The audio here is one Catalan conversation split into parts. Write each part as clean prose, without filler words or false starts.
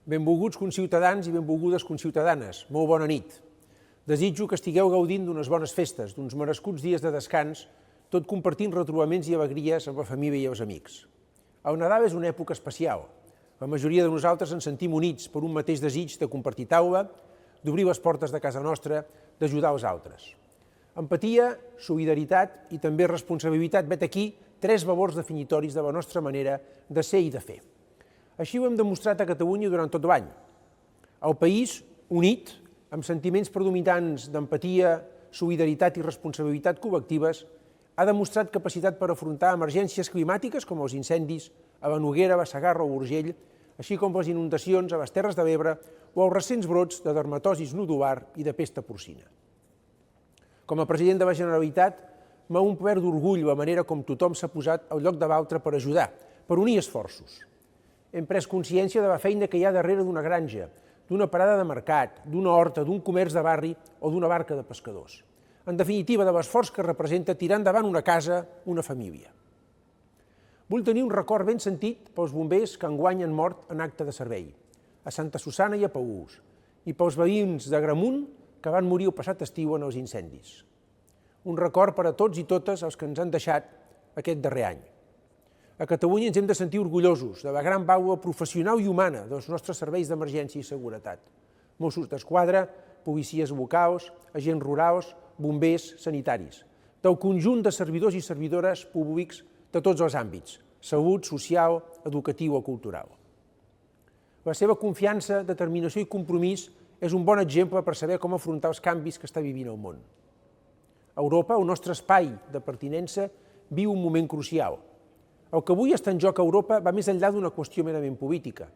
Benvolguts conciutadans i benvolgudes conciutadanes, molt bona nit. Desitjo que estigueu gaudint d'unes bones festes, d'uns merescuts dies de descans, tot compartint retrobaments i alegries amb la família i els amics. El Nadal és una època especial. La majoria de nosaltres ens sentim units per un mateix desig de compartir taula, d'obrir les portes de casa nostra, d'ajudar els altres. Empatia, solidaritat i també responsabilitat, vet aquí tres valors definitoris de la nostra manera de ser i de fer. Així ho hem demostrat a Catalunya durant tot l'any. El país, unit, amb sentiments predominants d'empatia, solidaritat i responsabilitat col·lectives, ha demostrat capacitat per afrontar emergències climàtiques com els incendis a la Noguera, la Segarra o l'Urgell, així com les inundacions a les Terres de l'Ebre o els recents brots de dermatosis nodular i de pesta porcina. Com a president de la Generalitat, m'ha omplert d'orgull la manera com tothom s'ha posat al lloc de l'altre per ajudar, per unir esforços. Hem pres consciència de la feina que hi ha darrere d'una granja, d'una parada de mercat, d'una horta, d'un comerç de barri o d'una barca de pescadors. En definitiva, de l'esforç que representa tirar endavant una casa, una família. Vull tenir un record ben sentit pels bombers que enguany han mort en acte de servei, a Santa Susanna i a Paüls, i pels veïns d'Agramunt que van morir el passat estiu en els incendis. Un record per a tots i totes els que ens han deixat aquest darrer any. A Catalunya ens hem de sentir orgullosos de la gran vàlua professional i humana dels nostres serveis d'emergència i seguretat. Mossos d'Esquadra, policies locals, agents rurals, bombers, sanitaris. Del conjunt de servidors i servidores públics de tots els àmbits, salut, social, educatiu o cultural. La seva confiança, determinació i compromís és un bon exemple per saber com afrontar els canvis que està vivint el món. Europa, el nostre espai de pertinença, viu un moment crucial. El que avui està en joc a Europa va més enllà d'una qüestió merament política.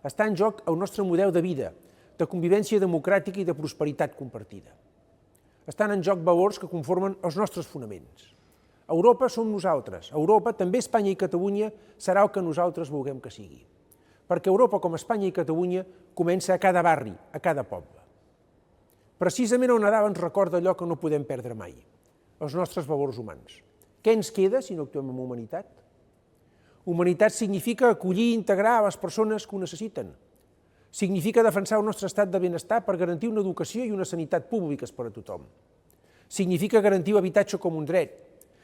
Està en joc el nostre model de vida, de convivència democràtica i de prosperitat compartida. Estan en joc valors que conformen els nostres fonaments. Europa som nosaltres. Europa, també Espanya i Catalunya, serà el que nosaltres vulguem que sigui. Perquè Europa, com Espanya i Catalunya, comença a cada barri, a cada poble. Precisament el Nadal ens recorda allò que no podem perdre mai, els nostres valors humans. Què ens queda si no actuem amb humanitat? Humanitat significa acollir i integrar a les persones que ho necessiten. Significa defensar el nostre estat de benestar per garantir una educació i una sanitat públiques per a tothom. Significa garantir l'habitatge com un dret.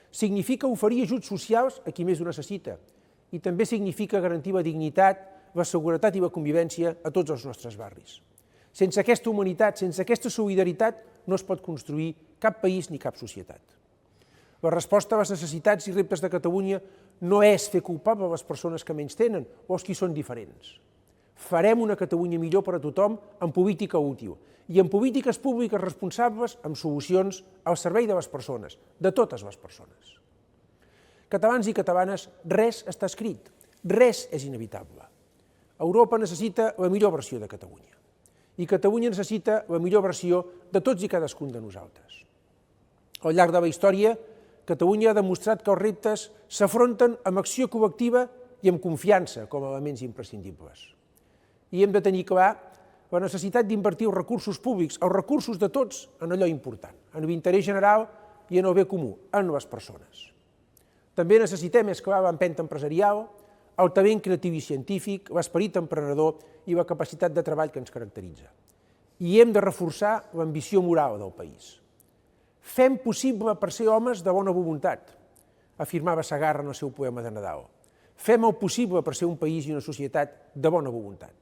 Significa oferir ajuts socials a qui més ho necessita. I també significa garantir la dignitat, la seguretat i la convivència a tots els nostres barris. Sense aquesta humanitat, sense aquesta solidaritat, no es pot construir cap país ni cap societat. La resposta a les necessitats i reptes de Catalunya no és fer culpable les persones que menys tenen o els qui són diferents. Farem una Catalunya millor per a tothom en política útil i en polítiques públiques responsables amb solucions al servei de les persones, de totes les persones. Catalans i catalanes, res està escrit, res és inevitable. Europa necessita la millor versió de Catalunya i Catalunya necessita la millor versió de tots i cadascun de nosaltres. Al llarg de la història, Catalunya ha demostrat que els reptes s'afronten amb acció col·lectiva i amb confiança com a elements imprescindibles. I hem de tenir clar la necessitat d'invertir els recursos públics, els recursos de tots, en allò important, en l'interès general i en el bé comú, en les persones. També necessitem, és clar, l'empenta empresarial, el talent creatiu i científic, l'esperit emprenedor i la capacitat de treball que ens caracteritza. I hem de reforçar l'ambició moral del país. Fem possible per ser homes de bona voluntat, afirmava Segarra en el seu poema de Nadal. Fem el possible per ser un país i una societat de bona voluntat.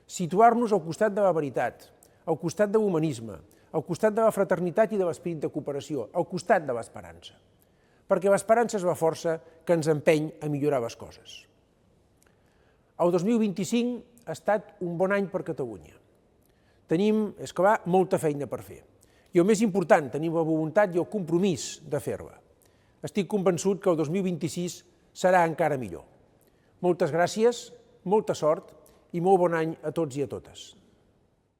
Situar-nos al costat de la veritat, al costat de l'humanisme, al costat de la fraternitat i de l'esperit de cooperació, al costat de l'esperança. Perquè l'esperança és la força que ens empeny a millorar les coses. El 2025 ha estat un bon any per Catalunya. Tenim, és clar, molta feina per fer. I el més important, tenim la voluntat i el compromís de fer-la. Estic convençut que el 2026 serà encara millor. Moltes gràcies, molta sort i molt bon any a tots i a totes.